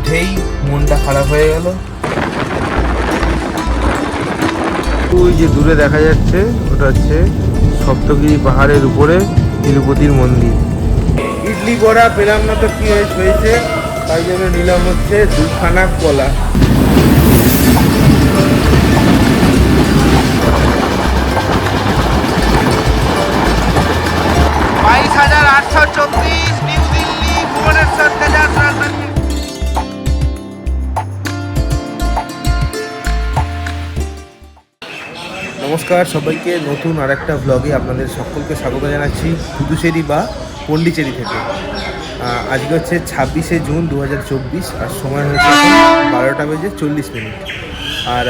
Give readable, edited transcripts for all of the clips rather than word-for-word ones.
উঠেই মনটা খারাপ হয়ে গেল। ওই যে দূরে দেখা যাচ্ছে ওটা হচ্ছে সপ্তগিরি পাহাড়ের উপরে তিরুপতির মন্দির। ইডলি বড়া পেলাম না তো কি হয়েছে, তাই জন্য নিলাম হচ্ছে দুখানা কলা। 22,834 নিউ দিল্লি ভুবনেশ্বর তেজাজ রাজধানী। নমস্কার সবাইকে, নতুন আর একটা ব্লগে আপনাদের সকলকে স্বাগত জানাচ্ছি পুদুচেরি বা পন্ডিচেরি থেকে। আজকে হচ্ছে 26শে জুন 2024 আর সময় হয়েছে 12:40। আর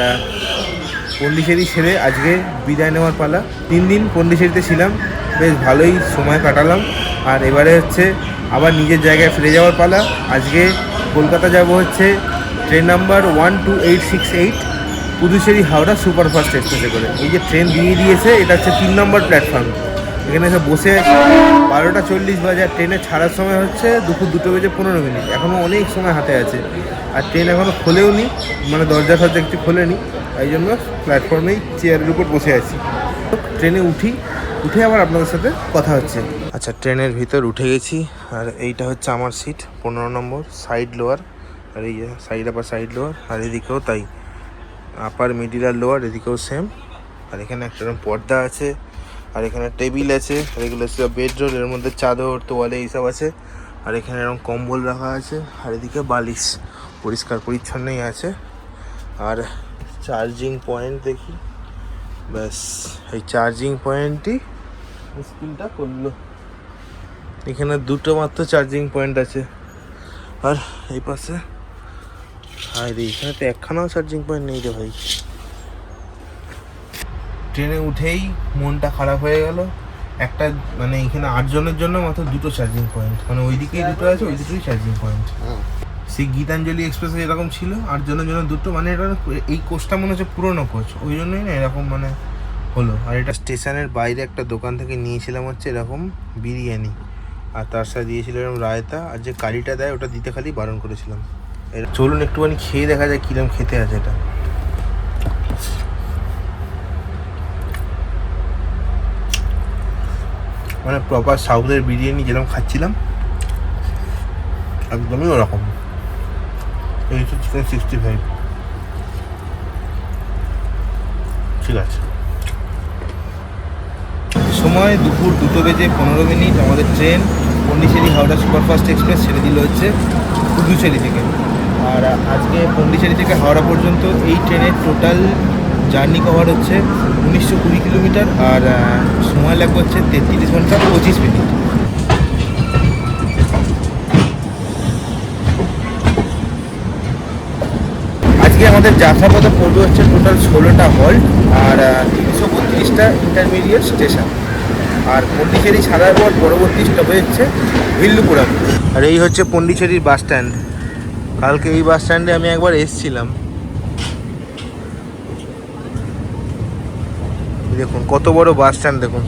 পন্ডিচেরি ছেড়ে আজকে বিদায় নেওয়ার পালা। 3 দিন পন্ডিচেরিতে ছিলাম, বেশ ভালোই সময় কাটালাম। আর এবারে হচ্ছে আবার নিজের জায়গায় ফিরে যাওয়ার পালা। আজকে কলকাতা যাব হচ্ছে train number 12868 Puducherry Howrah superfast এক্সপ্রেসে করে। এই যে ট্রেন দিয়ে দিয়েছে, এটা হচ্ছে 3 নম্বর প্ল্যাটফর্ম। এখানে এসে বসে 12:40 বাজে। আর ট্রেনে ছাড়ার সময় হচ্ছে দুপুর 2:15। এখনও অনেক সময় হাতে আছে। আর ট্রেন এখনও খোলেও নি, মানে দরজা ফরজা একটু খোলেনি, এই জন্য প্ল্যাটফর্মেই চেয়ারের উপর বসে আছি। ট্রেনে উঠে আবার আপনাদের সাথে কথা হচ্ছে। আচ্ছা, ট্রেনের ভিতর উঠে গেছি। আর এইটা হচ্ছে আমার সিট 15 নম্বর, সাইড লোয়ার। আর এই যে সাইড আপার সাইড লোয়ার, আর এদিকেও তাই, আপার মিডিল আর লোয়ার এদিকেও সেম। আর এখানে একটা পর্দা আছে, আর এখানে টেবিল আছে, আর এগুলো হচ্ছে বেডরোল, এর মধ্যে চাদর তোয়ালে এইসব আছে। আর এখানে এরকম কম্বল রাখা আছে, আর এদিকে বালিশ পরিষ্কার পরিচ্ছন্নই আছে। আর চার্জিং পয়েন্ট দেখি, ব্যাস এই চার্জিং পয়েন্টই স্ক্রিনটা করলো। এখানে দুটো মাত্র চার্জিং পয়েন্ট আছে। আর এই পাশে এখানে তো একখানাও চার্জিং পয়েন্ট নেই রে ভাই। ট্রেনে উঠেই মনটা খারাপ হয়ে গেল। একটা মানে এখানে 8 জনের জন্য মাত্র 2টো চার্জিং পয়েন্ট, মানে ওইদিকেই দুটো আছে, ওই দুটোই চার্জিং পয়েন্ট। সেই গীতাঞ্জলি এক্সপ্রেসে এরকম ছিল, 8 জনের জন্য 2টো। মানে এটা এই কোচটা মনে হচ্ছে পুরোনো কোচ, ওই জন্যই না এরকম মানে হলো। আর এটা স্টেশনের বাইরে একটা দোকান থেকে নিয়েছিলাম হচ্ছে এরকম বিরিয়ানি, আর তার সাথে দিয়েছিল এরকম রায়তা। আর যে কারিটা দেয় ওটা দিতে খালি বারণ করেছিলাম। চলুন একটুখানি খেয়ে দেখা যায় কিরম খেতে আছে এটা। মানে প্রপার সাউথের বিরিয়ানি যেরকম খাচ্ছিলাম একদমই ওরকম। এই হচ্ছে চিকেন 65। ঠিক আছে, সময় দুপুর 2:15। আমাদের train Pondicherry Howrah superfast express ছেড়ে দিল হচ্ছে পুদুচেরি থেকে। আর আজকে পন্ডিচেরি থেকে হাওড়া পর্যন্ত এই ট্রেনের টোটাল জার্নি কভার হচ্ছে 1920 কিলোমিটার। আর সময় লাগবে হচ্ছে 33 ঘন্টা 25 মিনিট। আজকে আমাদের যাত্রাপথে পড়বে হচ্ছে টোটাল 16টা হল্ট আর 332টা ইন্টারমিডিয়েট স্টেশন। আর পন্ডিচেরি ছাড়ার পর পরবর্তী স্টপেজ হচ্ছে ভিল্লুপুরাম। আর এই হচ্ছে পন্ডিচেরির বাস স্ট্যান্ড। কালকে এই বাস স্ট্যান্ডে আমি একবার এসেছিলাম। দেখুন কত বড় বাস স্ট্যান্ড দেখুন।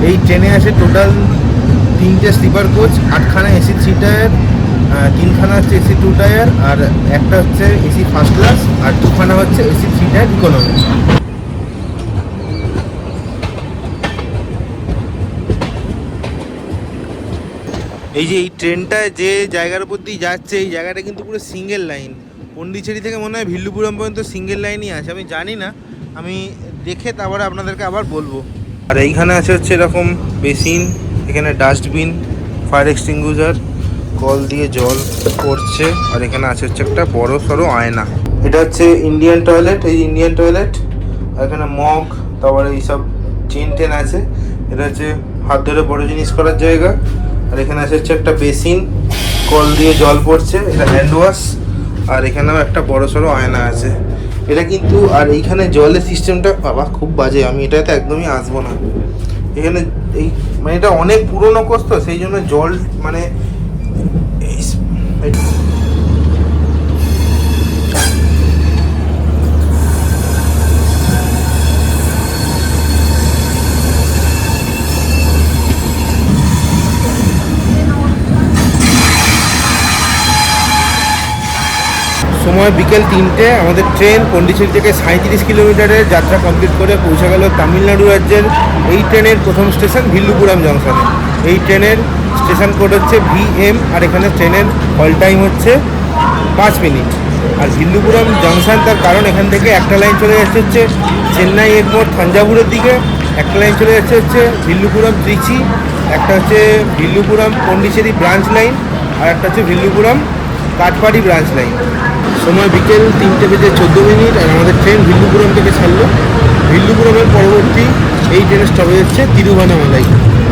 এই ট্রেনে আছে টোটাল 3টে স্লিপার কোচ, 8খানা এসি 3 টায়ার, 3খানা হচ্ছে এসি 2 টায়ার, আর একটা হচ্ছে এসি ফার্স্ট ক্লাস, আর 2খানা হচ্ছে এসি 3 টায়ার ইকোনমি। এই যে এই ট্রেনটা যে জায়গার উপর দিয়ে যাচ্ছে, এই জায়গাটা কিন্তু পুরো সিঙ্গেল লাইন। পন্ডিচেরি থেকে মনে হয় ভিল্লুপুরম পর্যন্ত সিঙ্গেল লাইনই আছে, আমি জানি না, আমি দেখে তারপরে আপনাদেরকে আবার বলবো। আর এইখানে আছে হচ্ছে এরকম বেসিন, এখানে ডাস্টবিন, ফায়ার এক্সটিংগুইশার, কল দিয়ে জল পড়ছে। আর এখানে আছে হচ্ছে একটা বড় সড়ো আয়না। এটা হচ্ছে ইন্ডিয়ান টয়লেট, এই ইন্ডিয়ান টয়লেট। আর এখানে মগ, তারপরে এইসব চেন টেন আছে। এটা হচ্ছে হাত ধরে বড় জিনিস করার জায়গা। আর এখানে আছে হচ্ছে একটা বেসিন, কল দিয়ে জল পড়ছে, এটা হ্যান্ড ওয়াশ। আর এখানেও একটা বড় সড়ো আয়না আছে এটা কিন্তু। আর এইখানে জলের সিস্টেমটা বাবা খুব বাজে, আমি এটাতে একদমই আসবো না। এখানে এই মানে এটা অনেক পুরনো কোচ তো, সেই জন্য জল মানে সময় বিকেল 3টে। আমাদের ট্রেন পন্ডিচেরি থেকে 37 কিলোমিটারের যাত্রা কমপ্লিট করে পৌঁছে গেল তামিলনাড়ু রাজ্যের। এই ট্রেনের প্রথম স্টেশন ভিল্লুপুরাম জংশনে। এই ট্রেনের স্টেশন কোড হচ্ছে VM, আর এখানে ট্রেনের হল টাইম হচ্ছে 5 মিনিট। আর ভিল্লুপুরাম জংশন তার কারণ এখান থেকে একটা লাইন চলে যাচ্ছে হচ্ছে চেন্নাই এগমোর থাঞ্জাভুরের দিকে, একটা লাইন চলে যাচ্ছে হচ্ছে ভিল্লুপুরাম ত্রিচি, একটা হচ্ছে ভিল্লুপুরাম পন্ডিচেরি ব্রাঞ্চ লাইন, আর একটা হচ্ছে ভিল্লুপুরাম কাটপাড়ি ব্রাঞ্চ লাইন। সময় বিকেল 3:14, আর আমাদের ট্রেন ভিল্লুপুরাম থেকে ছাড়লো। ভিল্লুপুরামের পরবর্তী এই ট্রেনের স্টপেজ হচ্ছে তিরুভানামালাই।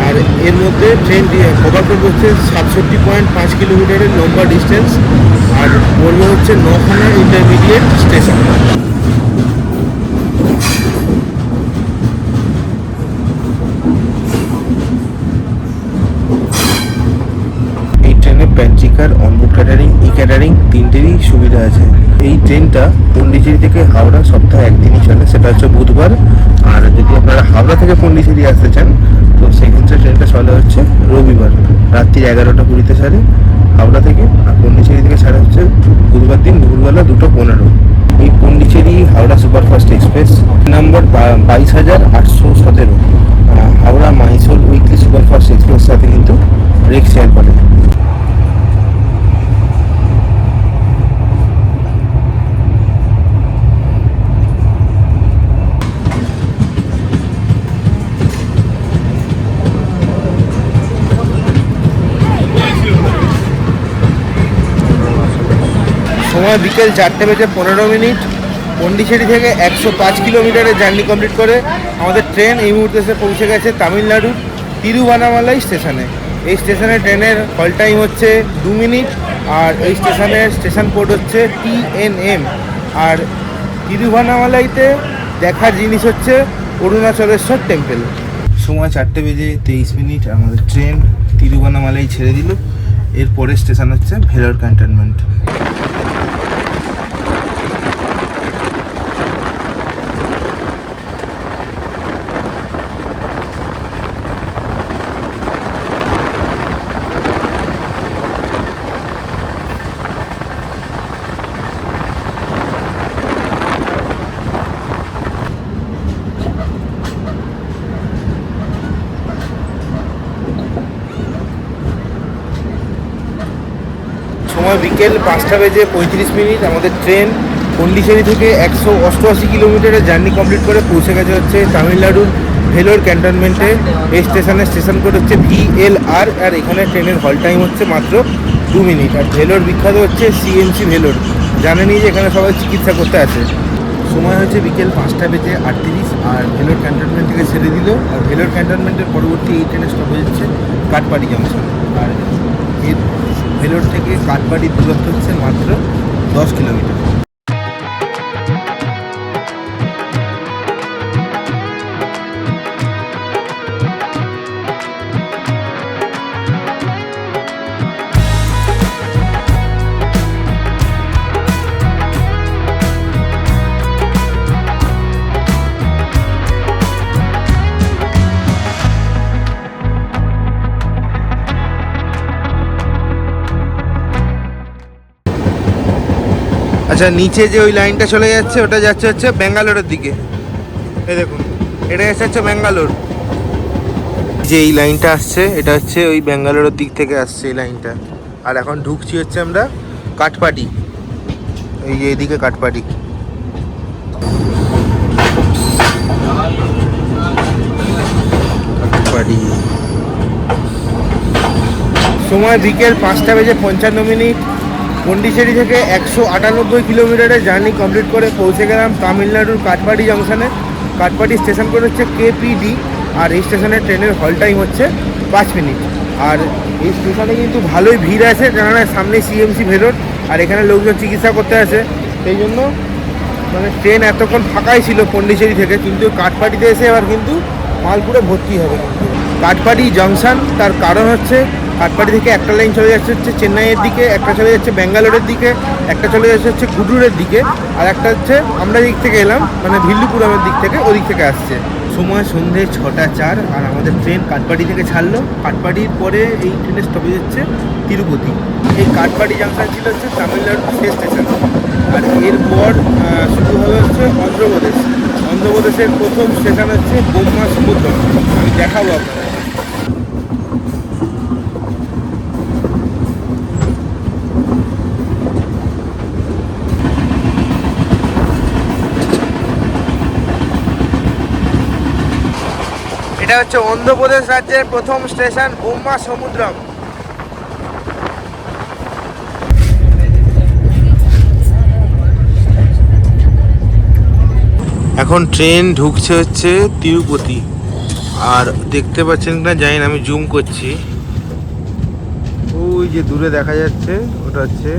আর এর মধ্যে ট্রেন কভার করবে হচ্ছে 67.5 কিলোমিটারের লম্বা ডিস্টেন্স, আর পড়বে হচ্ছে 9খানা ইন্টারমিডিয়েট স্টেশন। এই ট্রেনে প্যান্ট্রিকার, অনবোর্ড ক্যাটারিং, ক্যাটারিং তিনটেরই সুবিধা আছে। এই ট্রেনটা পন্ডিচেরি থেকে হাওড়া সপ্তাহে একদিনই চলে, সেটা হচ্ছে বুধবার। আর যদি আপনারা হাওড়া থেকে পন্ডিচেরি আসতে চান তো সেক্ষেত্রে ট্রেনটা চলে হচ্ছে রবিবার রাত্রি 11:20 ছাড়ে হাওড়া থেকে, আর পন্ডিচেরি থেকে ছাড়া হচ্ছে বুধবার দিন দুপুরবেলা 2:15। এই Pondicherry Howrah superfast express number 22,817 Howrah Mysore weekly superfast express সাথে কিন্তু রেক শেয়ার করে। সময় বিকেল 4:15। পন্ডিচেরি থেকে 105 কিলোমিটারের জার্নি কমপ্লিট করে আমাদের ট্রেন এই মুহূর্তে এসে পৌঁছে গেছে তামিলনাড়ুর তিরুভানামালাই স্টেশনে। এই স্টেশনে ট্রেনের হল টাইম হচ্ছে 2 মিনিট, আর এই স্টেশনের স্টেশন কোড হচ্ছে TNM। আর তিরুভানামালাইতে দেখার জিনিস হচ্ছে অরুণাচলেশ্বর টেম্পল। সময় 4:23, আমাদের ট্রেন তিরুভানামালাই ছেড়ে দিল। এরপরে স্টেশন হচ্ছে ভেলোর ক্যান্টনমেন্ট। সময় বিকেল 5:35। আমাদের ট্রেন পন্ডিচেরি থেকে 188 কিলোমিটারের জার্নি কমপ্লিট করে পৌঁছে গেছে হচ্ছে তামিলনাড়ুর ভেলোর ক্যান্টনমেন্টে। এই স্টেশনের স্টেশন কোড হচ্ছে VLR, আর এখানে ট্রেনের হল টাইম হচ্ছে মাত্র 2 মিনিট। আর ভেলোর বিখ্যাত হচ্ছে CMC ভেলোর, জানেনই যে এখানে সবাই চিকিৎসা করতে আসে। সময় হচ্ছে বিকেল 5:38, আর ভেলোর ক্যান্টনমেন্ট থেকে ছেড়ে দিল। আর ভেলোর ক্যান্টনমেন্টের পরবর্তী এই ট্রেনের স্টপেজ হচ্ছে কাটপাড়ি জংশন। আর এর ভেলোর থেকে কাটপাড়ির দূরত্ব হচ্ছে মাত্র 10 কিলোমিটার। আচ্ছা, নিচে যে ওই লাইনটা চলে যাচ্ছে ওটা যাচ্ছে হচ্ছে ব্যাঙ্গালোরের দিকে। এই দেখুন, এটা যাচ্ছে হচ্ছে ব্যাঙ্গালোর। যে এই লাইনটা আসছে এটা হচ্ছে ওই ব্যাঙ্গালোরের দিক থেকে আসছে এই লাইনটা। আর এখন ঢুকছি হচ্ছে আমরা কাটপাড়ি, এই যে এইদিকে কাটপাড়ি। কাটপাড়ি। সময় বিকেল 5:55। পন্ডিচেরি থেকে 198 কিলোমিটারের জার্নি কমপ্লিট করে পৌঁছে গেলাম তামিলনাড়ুর কাটপাড়ি জংশনে। কাটপাড়ি স্টেশন কোড হচ্ছে KPD, আর এই স্টেশনের ট্রেনের হল টাইম হচ্ছে 5 মিনিট। আর এই স্টেশনে কিন্তু ভালোই ভিড় আছে, কেননা সামনে CMC ভেলোর, আর এখানে লোকজন চিকিৎসা করতে আসে। সেই জন্য মানে ট্রেন এতক্ষণ ফাঁকাই ছিল পন্ডিচেরি থেকে, কিন্তু কাটপাড়িতে এসে এবার কিন্তু মাল পুরো ভর্তি হবে। কাটপাড়ি জংশন তার কারণ হচ্ছে কাটপাড়ি থেকে একটা লাইন চলে যাচ্ছে হচ্ছে চেন্নাইয়ের দিকে, একটা চলে যাচ্ছে ব্যাঙ্গালোরের দিকে, একটা চলে যাচ্ছে হচ্ছে গুডুরের দিকে, আর একটা হচ্ছে আমরা দিক থেকে এলাম মানে ভিল্লুপুরামের দিক থেকে, ওদিক থেকে আসছে। সময় সন্ধ্যে 6:04, আর আমাদের ট্রেন কাটপাড়ি থেকে ছাড়লো। কাটপাড়ির পরে এই ট্রেনের স্টপেজ হচ্ছে তিরুপতি। এই কাটপাড়ি জংশন ছিল হচ্ছে তামিলনাড়ুর শেষ স্টেশন। আর এরপর শুরু হবে হচ্ছে অন্ধ্রপ্রদেশ। অন্ধ্রপ্রদেশের প্রথম স্টেশন হচ্ছে বোম্মা সমুদ্র। আমি দেখাবো আপনাদের। এটা হচ্ছে অন্ধ্রপ্রদেশ রাজ্যের প্রথম স্টেশন বোম্মা সমুদ্রম। এখন ট্রেন ঢুকছে হচ্ছে তিরুপতি। আর দেখতে পাচ্ছেন না জানি না, আমি জুম করছি, ওই যে দূরে দেখা যাচ্ছে ওটা হচ্ছে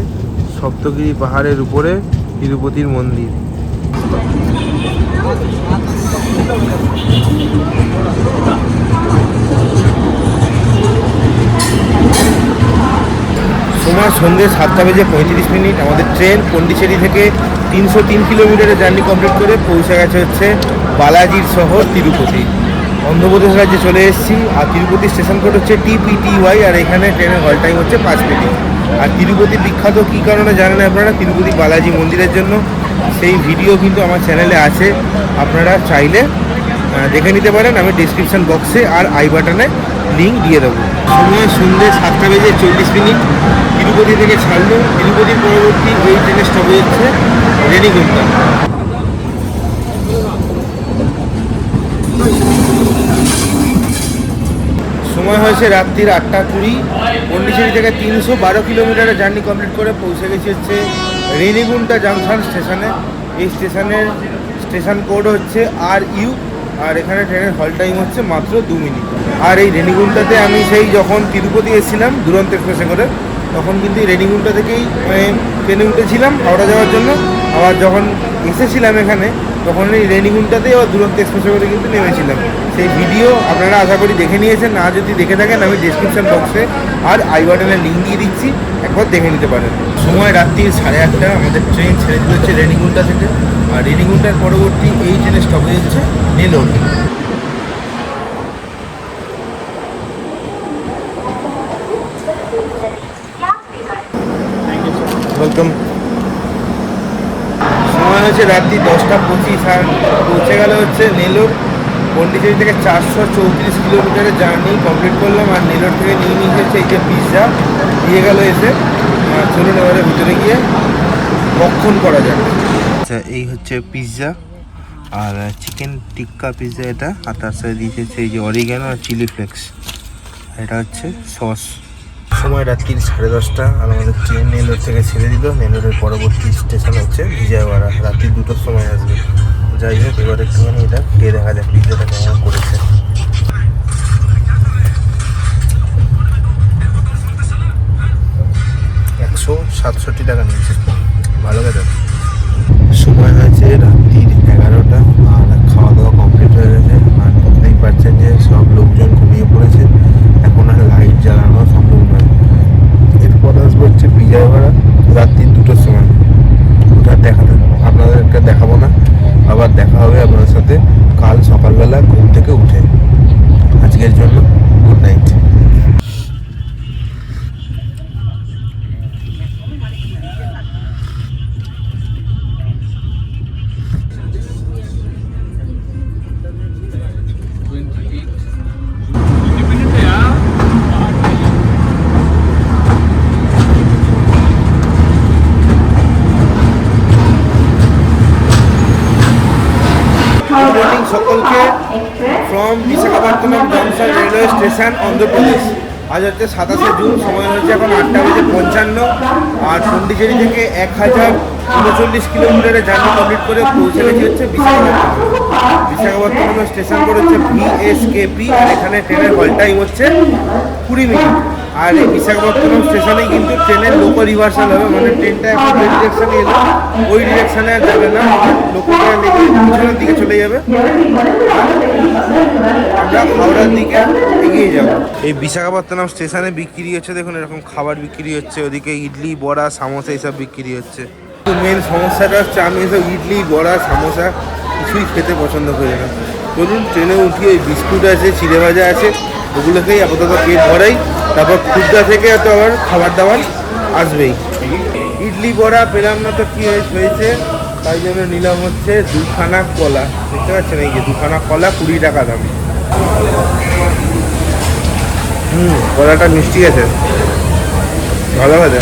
সপ্তগিরি পাহাড়ের উপরে তিরুপতির মন্দির। সময় সন্ধ্যে 7:35। আমাদের ট্রেন পন্ডিচেরি থেকে 303 কিলোমিটারের জার্নি কমপ্লিট করে পৌঁছে গেছে হচ্ছে বালাজির শহর তিরুপতি। অন্ধ্রপ্রদেশ রাজ্যে চলে এসেছি। আর তিরুপতি স্টেশন কোড হচ্ছে TPTY। আর এখানে ট্রেনের হল টাইম হচ্ছে 5 মিনিট। আর তিরুপতি বিখ্যাত কী কারণে জানেন আপনারা? তিরুপতি বালাজি মন্দিরের জন্য। সেই ভিডিও কিন্তু আমার চ্যানেলে আছে, আপনারা চাইলে দেখে নিতে পারেন। আমি ডিসক্রিপশান বক্সে আর আই বাটনে লিঙ্ক দিয়ে দেবো। সময় সন্ধ্যে 7:40। তিরুপতি থেকে ছাড়লো। তিরুপতির পরবর্তী এই ট্রেনের স্টপেজ হচ্ছে রেনিগুন্টা। সময় হয়েছে রাত্রির 8:20। পন্ডিচেরি থেকে 312 কিলোমিটারের জার্নি কমপ্লিট করে পৌঁছে গেছি হচ্ছে রেনিগুন্টা জাংশন স্টেশনে। এই স্টেশন কোড হচ্ছে RU। আর এখানে ট্রেনের হল টাইম হচ্ছে মাত্র 2 মিনিট। আর এই রেনিগুন্টাতে আমি সেই যখন তিরুপতি এসেছিলাম দুরন্ত এক্সপ্রেসে করে, তখন কিন্তু এই রেনিগুন্টা থেকেই ট্রেনে উঠেছিলাম হাওড়া যাওয়ার জন্য। আবার যখন এসেছিলাম এখানে তখন এই রেনিগুন্টাতেই আবার দুরন্ত এক্সপ্রেসে করে কিন্তু নেমেছিলাম। সেই ভিডিও আপনারা আশা করি দেখে নিয়েছেন। না যদি দেখে থাকেন আমি ডিসক্রিপশান বক্সে আর আই বাটনের লিঙ্ক দিয়ে দিচ্ছি, একবার দেখে নিতে পারেন। সময় রাত্রি 8:30। আমাদের ট্রেন ছেড়ে দিতে হচ্ছে রেনিগুন্টা থেকে। আর রেনিগুন্টার পরবর্তী এই ট্রেনের স্টপেজ হচ্ছে নেলোর। ওয়েলকাম। সময় হচ্ছে রাত্রি 10:25। আর পৌঁছে গেল হচ্ছে নেলোর। পন্ডিচেরি থেকে 434 কিলোমিটারের জার্নি কমপ্লিট করলাম। আর নেলোর থেকে নিয়ে হচ্ছে এই যে পিৎজা দিয়ে গেল এসে। চলুন এবারে ভিতরে গিয়ে ভক্ষণ করা যাবে। আচ্ছা, এই হচ্ছে পিৎজা আর চিকেন টিক্কা পিৎজা এটা। আর তার সাথে দিয়েছে হচ্ছে এই যে অরিগ্যানো আর চিলি ফ্লেক্স। এটা হচ্ছে সস। সময় রাত্রির 10:30। আর আমাদের ট্রেন নেলোর থেকে ছেড়ে দিল। নেলোরের পরবর্তী স্টেশন হচ্ছে বিজয়ওয়াড়া। রাত্রি 2টোর সময় আসবে। যাই হোক, এবার একটুখানি এটা খেয়ে দেখা যাক পিৎজাটা কেমন করেছে। 167 টাকা নিয়েছে, ভালো কথা। সময় হয়েছে রাত্রির 11টা। আর খাওয়া দাওয়া কমপ্লিট হয়ে গেছে। আর বুঝতেই পারছেন যে সব লোকজন ঘুমিয়ে পড়েছে। এখন আর লাইট জ্বালানো সম্ভব নয়। এরপর আসবে হচ্ছে বিজয়ওয়াড়া রাত্রি 2টোর সময়। ওটা আপনাদেরকে দেখাবো না, আবার দেখা হবে আপনার সাথে কাল সকালবেলা ঘুম থেকে উঠে। আজকের জন্য গুড নাইট। সকলকে from Visakhapatnam junction railway station Andhra Pradesh. আজ হচ্ছে 27শে জুন। সময় হচ্ছে এখন 8:55। আর পন্ডিচেরি থেকে 1039 কিলোমিটারের জার্নি কমপ্লিট করে পৌঁছে গেছি হচ্ছে বিশাখাপত্তনম। বিশাখাপত্তনমের স্টেশন কোড হচ্ছে VSKP। আর এখানে ট্রেনের হল টাইম হচ্ছে 20 মিনিট। আর এই বিশাখাপত্তনম স্টেশনে কিন্তু ট্রেনের লোকো রিভার্সাল হবে। মানে ট্রেনটা এখন যে ডিরেকশানে এলো ওই ডিরেকশানে আর যাবে না, লোকোটা লেগে পিছনের দিকে চলে যাবে। আমরা হাওড়ার দিকে এগিয়ে যাব। এই বিশাখাপত্তনম স্টেশনে বিক্রি হচ্ছে, দেখুন এরকম খাবার বিক্রি হচ্ছে। ওদিকে ইডলি, বড়া, সামোসা এইসব বিক্রি হচ্ছে। মেন সমস্যাটা হচ্ছে আমি এসব ইডলি, বড়া, সামোসা কিছুই খেতে পছন্দ করি না। চলুন ট্রেনে উঠি। ওই বিস্কুট আছে, চিড়ে ভাজা আছে, ওগুলোকেই আপাতত পেট ভরাই। তারপর খুদ্দা থেকে তো আবার খাবার দাবার আসবেই। ইডলি বড়া পেলাম না তো কি হয়েছে, তাই জন্য নিলাম হচ্ছে 2খানা কলা। দেখতে পাচ্ছেন এই যে 2খানা কলা 20 টাকা দাম। কলাটা মিষ্টি আছে, ভালো আছে।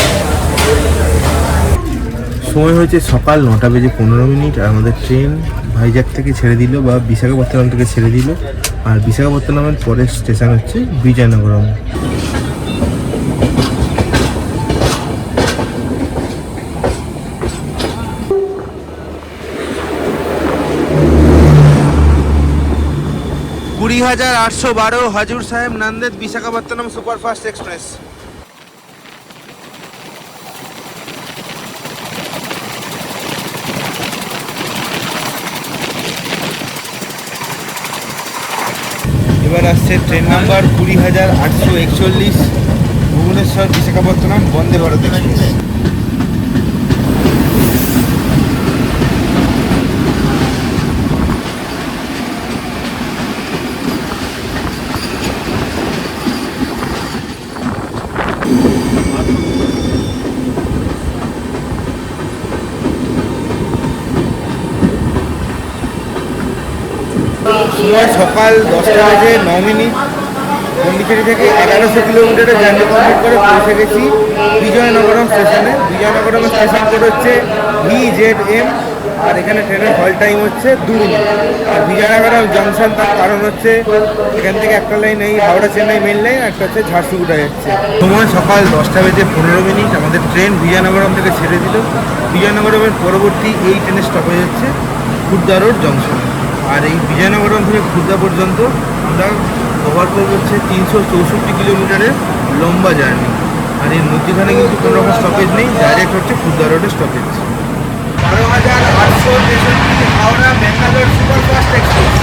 সময় হয়েছে সকাল 9:15 আর আমাদের ট্রেন ভাইজ্যাক থেকে ছেড়ে দিল বা বিশাখাপত্তনম থেকে ছেড়ে দিল। আর বিশাখাপত্তনমের পরের স্টেশন হচ্ছে বিজয়নগরম। কুড়ি 812 হাজুর সাহেব নান্দেদ বিশাখাপত্তনম সুপারফাস্ট এক্সপ্রেস। এবার আসছে train number 20,841 Bhubaneswar Visakhapatnam Vande Bharat express. সময় সকাল 10:09। পন্ডিচেরি থেকে 1100 কিলোমিটারের জার্নি কমপ্লিট করে পৌঁছে গেছি বিজয়নগরম স্টেশনে। বিজয়নগরম স্টেশন কোড হচ্ছে VZM। আর এখানে ট্রেনের হল টাইম হচ্ছে 2 মিনিট। আর বিজয়নগরম জংশন তার কারণ হচ্ছে এখান থেকে একটা লাইন এই হাওড়া চেন্নাই মেন লাইন, একটা হচ্ছে ঝাড়সুগুড়া যাচ্ছে। সময় সকাল 10:15। আমাদের ট্রেন বিজয়নগরম থেকে ছেড়ে দিল। বিজয়নগরমের পরবর্তী এই ট্রেনের স্টপেজ হচ্ছে খুর্দা রোড জংশন। আর এই বিজয়নগরম থেকে খুর্দা পর্যন্ত আমরা কভার করবো হচ্ছে 364 কিলোমিটারের লম্বা জার্নি। আর এর মধ্যখানে কিন্তু কোনো রকম স্টপেজ নেই, ডাইরেক্ট হচ্ছে খুর্দা রোডের stoppage. 12,863 Howrah Bangalore superfast express.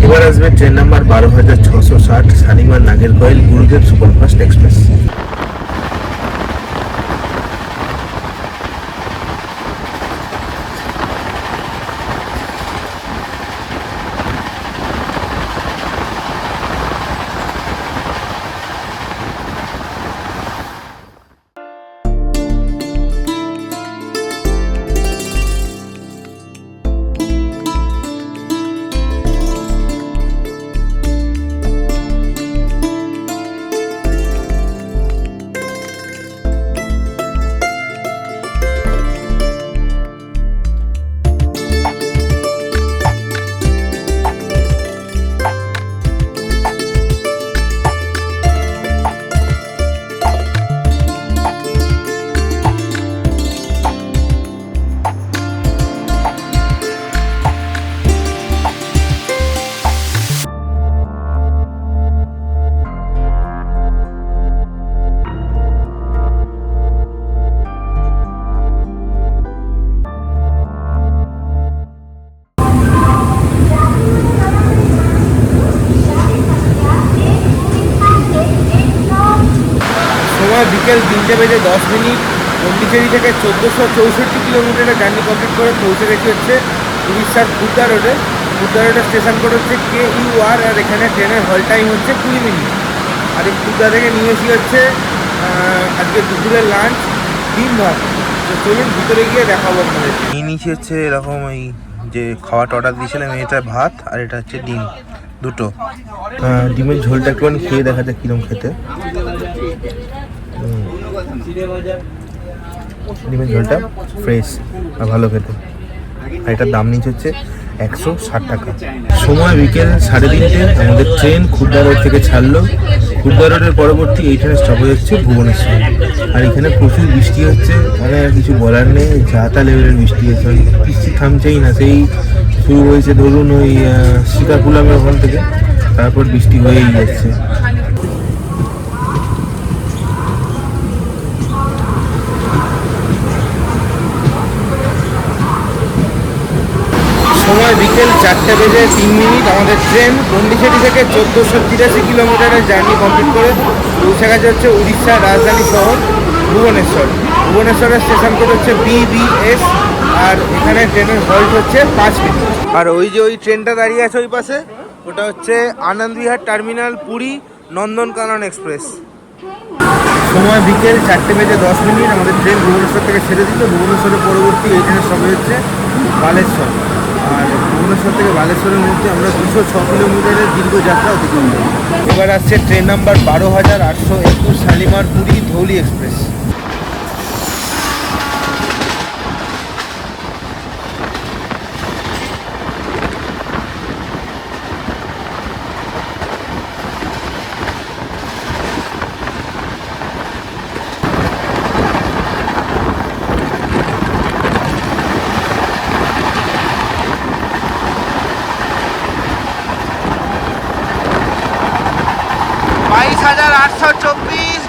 এবার আসবে ট্রেন নাম্বার 12,660 শালিমার নাগেরকয়েল গুরুদেব সুপারফাস্ট এক্সপ্রেস। বিকেল 3:10। পন্ডিচেরি থেকে 1464 কিলোমিটারের জার্নি কমপ্লিট করে পৌঁছে গেছি হচ্ছে উড়িষ্যার খুর্দা রোডে। খুর্দা রোডের স্টেশন কোড হচ্ছে KUR। আর এখানে ট্রেনের হল টাইম হচ্ছে 20 মিনিট। আর এই খুর্দা থেকে নিয়েছি হচ্ছে আজকে দুপুরের লাঞ্চ 3 ভাত। তো চলুন ভিতরে গিয়ে দেখাবো আপনাদের। নিয়ে নিয়েছি হচ্ছে এরকম এই যে খাওয়াটা অর্ডার দিয়েছিলাম, এটা ভাত আর এটা হচ্ছে ডিম দুটো। ডিমের ঝোলটা একটুখানি খেয়ে দেখা যায় কিরম খেতে। ডিমের ঝোলটা ফ্রেশ আর ভালো খেতে। আর এটার দাম নিচ্ছে হচ্ছে 160 টাকা। সময় বিকেল 3:30। আমাদের ট্রেন খুর্দা রোড থেকে ছাড়লো। খুলদা রোডের পরবর্তী এই ট্রেনের স্টপেজ হচ্ছে ভুবনেশ্বর। আর এখানে প্রচুর বৃষ্টি হচ্ছে, মানে আর কিছু বলার নেই, যা তা লেভেলের বৃষ্টি হচ্ছে, মানে বৃষ্টি থামছেই না। সেই শুরু হয়েছে ধরুন ওই শ্রীকাকুলামের ওখান থেকে, তারপর বৃষ্টি হয়েই যাচ্ছে। সময় বিকেল 4:03। আমাদের ট্রেন পন্ডিচেরি থেকে 1483 কিলোমিটারের জার্নি কমপ্লিট করে পৌঁছে গেছে হচ্ছে উড়িষ্যার রাজধানী শহর ভুবনেশ্বর। ভুবনেশ্বরের স্টেশন কোড হচ্ছে BBS, আর এখানে ট্রেনের হল্ট হচ্ছে 5 মিনিট। আর ওই যে ওই ট্রেনটা দাঁড়িয়ে আছে ওই পাশে, ওটা হচ্ছে আনন্দ বিহার টার্মিনাল পুরী নন্দনকানন এক্সপ্রেস। সময় বিকেল 4:10। আমাদের ট্রেন ভুবনেশ্বর থেকে ছেড়ে দিল। ভুবনেশ্বরের পরবর্তী এই ট্রেনের সময় হচ্ছে বালেশ্বর। আর ভুবনেশ্বর থেকে বালেশ্বরের মধ্যে আমরা 206 কিলোমিটারের দীর্ঘ যাত্রা অতিক্রম করি। এবার আসছে train number 12,821 Shalimar Puri Dhauli express.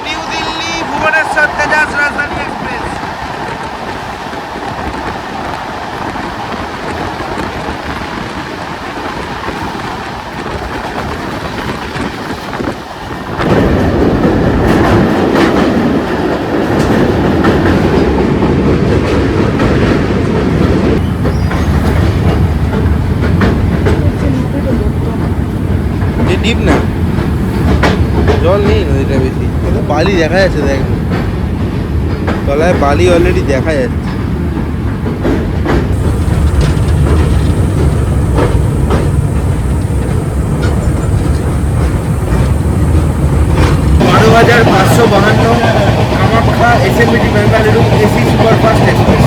New Delhi Bhubaneswar Tejas রাজধানী এক্সপ্রেস। ডিপ না, জল নেই নদীটা বেশি, বালি দেখা যাচ্ছে, দেখ তলায় বালি অলরেডি দেখা যাচ্ছে। হাজার 552 Kamakhya SMBT Bengaluru AC superfast express.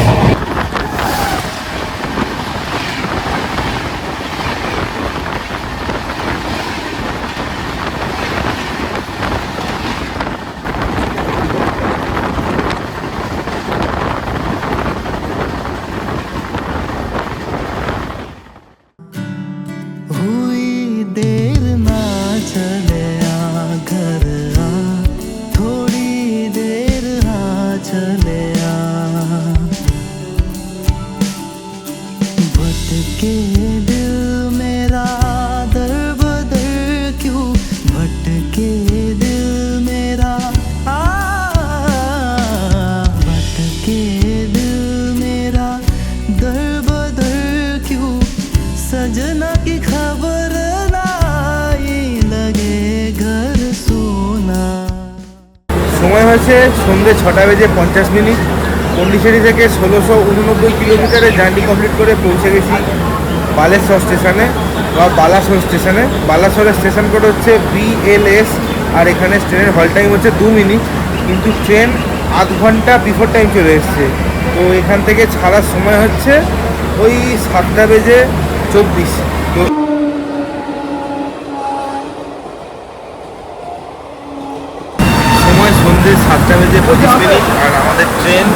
সময় হয়েছে সন্ধ্যে 6:50। পন্ডিচেরি থেকে 1689 কিলোমিটারের জার্নি কমপ্লিট করে পৌঁছে গেছি বালেশ্বর স্টেশনে বা বালাসোর স্টেশনে। বালাসোরের স্টেশন কোড হচ্ছে BLS, আর এখানে ট্রেনের হল টাইম হচ্ছে 2 মিনিট, কিন্তু ট্রেন আধ ঘন্টা বিফোর টাইম চলে এসছে। তো এখান থেকে ছাড়ার সময় হচ্ছে ওই 7:24। তো সন্ধ্যে 7:25, আর আমাদের ট্রেন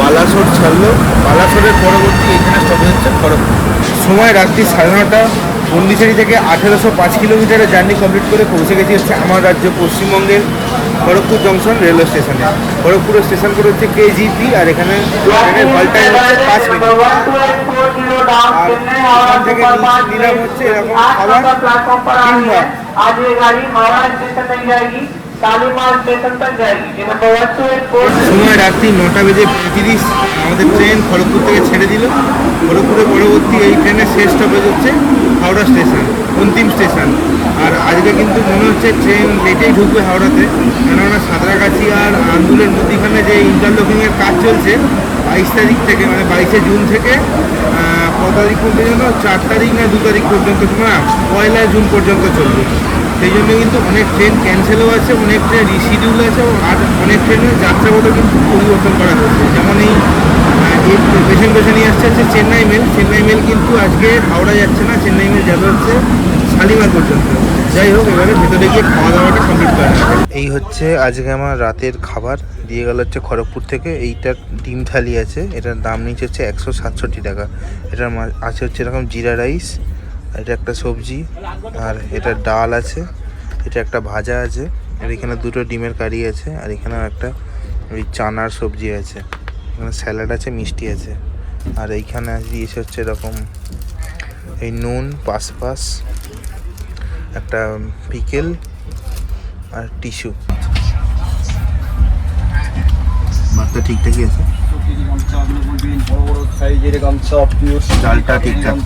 বালাসোর ছাড়লো। বালাসোরের পরবর্তী এখানে স্টপেজ হচ্ছে খড়গপুর। সময় রাত্রি 9:30। পন্ডিচেরি থেকে 1805 কিলোমিটারের জার্নি কমপ্লিট করে পৌঁছে গেছি হচ্ছে আমার রাজ্য পশ্চিমবঙ্গের খড়গপুর জংশন রেলওয়ে স্টেশনে। খড়গপুরের স্টেশন কোড হচ্ছে KGP, আর এখানে ট্রেনের হল টাইম হচ্ছে 5 মিনিট। আর এখান থেকে নিলাম হচ্ছে এরকম খাবার কিংবা সময় রাত্রি 9:35। আমাদের ট্রেন খড়গপুর থেকে ছেড়ে দিল। খড়গপুরের পরবর্তী এই ট্রেনের শেষ স্টপেজ হচ্ছে হাওড়া স্টেশন, অন্তিম স্টেশন। আর আজকে কিন্তু মনে হচ্ছে ট্রেন লেটেই ঢুকবে হাওড়াতে, কেননা সাঁতরাগাছি আর আন্দুলের মধ্যখানে যে ইন্টারলকিংয়ের কাজ চলছে 22 তারিখ থেকে, মানে 22শে জুন থেকে কত তারিখ পর্যন্ত, 4 তারিখ না 2 তারিখ পর্যন্ত, না 1 জুন পর্যন্ত চলবে। সেই জন্য কিন্তু অনেক ট্রেন ক্যান্সেলও আছে, অনেক ট্রেন রিশিডিউল আছে, আর অনেক ট্রেনের যাত্রাপথও কিন্তু পরিবর্তন করা হচ্ছে। যেমন এই পেছনে নিয়ে আসছে হচ্ছে চেন্নাই মেল। চেন্নাই মেল কিন্তু আজকে হাওড়া যাচ্ছে না, চেন্নাই মেল যাবে হচ্ছে শালিমার পর্যন্ত। যাই হোক, এবারে ভেতরে গিয়ে খাওয়া দাওয়াটা কমপ্লিট করা যাবে। এই হচ্ছে আজকে আমার রাতের খাবার, দিয়ে গেল হচ্ছে খড়গপুর থেকে। এইটার ডিম থালি আছে, এটার দাম নিচ্ছে হচ্ছে 167 টাকা। এটার আছে হচ্ছে এরকম জিরা রাইস, এটা একটা সবজি, আর এটা ডাল আছে, এটা একটা ভাজা আছে, আর এখানে দুটো ডিমের কারি আছে, আর এখানে একটা ওই চানার সবজি আছে, এখানে স্যালাড আছে, মিষ্টি আছে, আর এইখানে দিয়েছে হচ্ছে এরকম এই নুন, পাসপাস, একটা পিকেল আর টিস্যু। ভাতটা ঠিকঠাকই আছে, ডালটা ঠিকঠাক,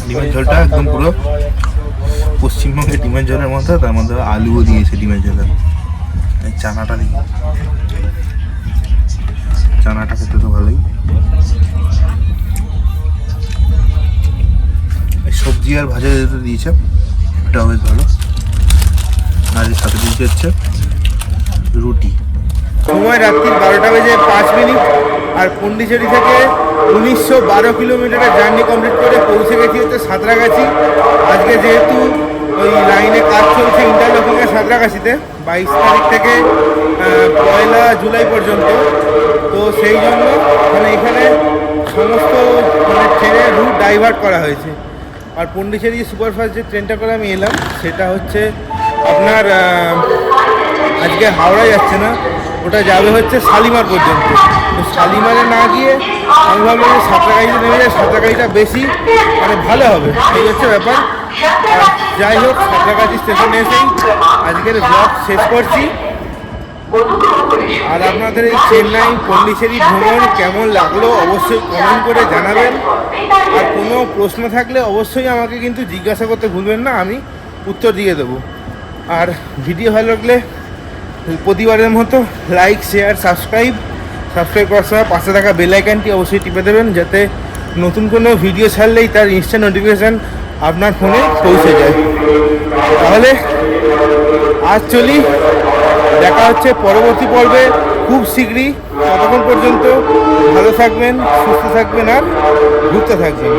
ডিমের ঝোলটা একদম পুরো পশ্চিমবঙ্গের ডিমের ঝোলের মতো, তার মধ্যে আলুও দিয়েছে ডিমের ঝোলে। এই চানাটা দিই, চানাটা খেতে তো ভালোই। সবজি আর ভাজা যেটা দিয়েছে ওটাও বেশ ভালো, আর এর সাথে দিয়েছে হচ্ছে রুটি। সময় রাত্রি 12:05, আর পন্ডিচেরি থেকে 1912 কিলোমিটারের জার্নি কমপ্লিট করে পৌঁছে গেছি হচ্ছে সাঁতরাগাছি। আজকে যেহেতু ওই লাইনে কাজ চলছে ইন্টারলকিংয়ের সাঁতরাগাছিতে 22 তারিখ থেকে 1 জুলাই পর্যন্ত, তো সেই জন্য মানে এখানে সমস্ত মানে ট্রেনের রুট ডাইভার্ট করা হয়েছে। আর পন্ডিচেরি সুপারফাস্ট যে ট্রেনটা করে আমি এলাম সেটা হচ্ছে আপনার আজকে হাওড়ায় যাচ্ছে না, ওটা যাবে হচ্ছে শালিমার পর্যন্ত। তো শালিমারে না গিয়ে আমি ভাবলাম যে সাঁতরাগাড়িতে নেমে যায়, সাঁতরাগাড়িটা বেশি মানে ভালো হবে, এই হচ্ছে ব্যাপার। আর যাই হোক, সাঁতরাগাছি স্টেশনে এসেই আজকের ব্লগ শেষ করছি। আর আপনাদের এই চেন্নাই পন্ডিচেরি ভ্রমণ কেমন লাগলো অবশ্যই কমেন্ট করে জানাবেন, আর কোনো প্রশ্ন থাকলে অবশ্যই আমাকে কিন্তু জিজ্ঞাসা করতে ভুলবেন না, আমি উত্তর দিয়ে দেবো। আর ভিডিও ভালো লাগলে প্রতিবারের মতো লাইক, শেয়ার, সাবস্ক্রাইব করার সময় পাশে থাকা বেল আইকনটি অবশ্যই টিপে দেবেন, যাতে নতুন কোনো ভিডিও ছাড়লেই তার ইনস্ট্যান্ট নোটিফিকেশান আপনার ফোনে পৌঁছে যায়। তাহলে আজ চলি, দেখা হচ্ছে পরবর্তী পর্বে খুব শীঘ্রই। ততক্ষণ পর্যন্ত ভালো থাকবেন, সুস্থ থাকবেন, আর ঘুরতে থাকবেন।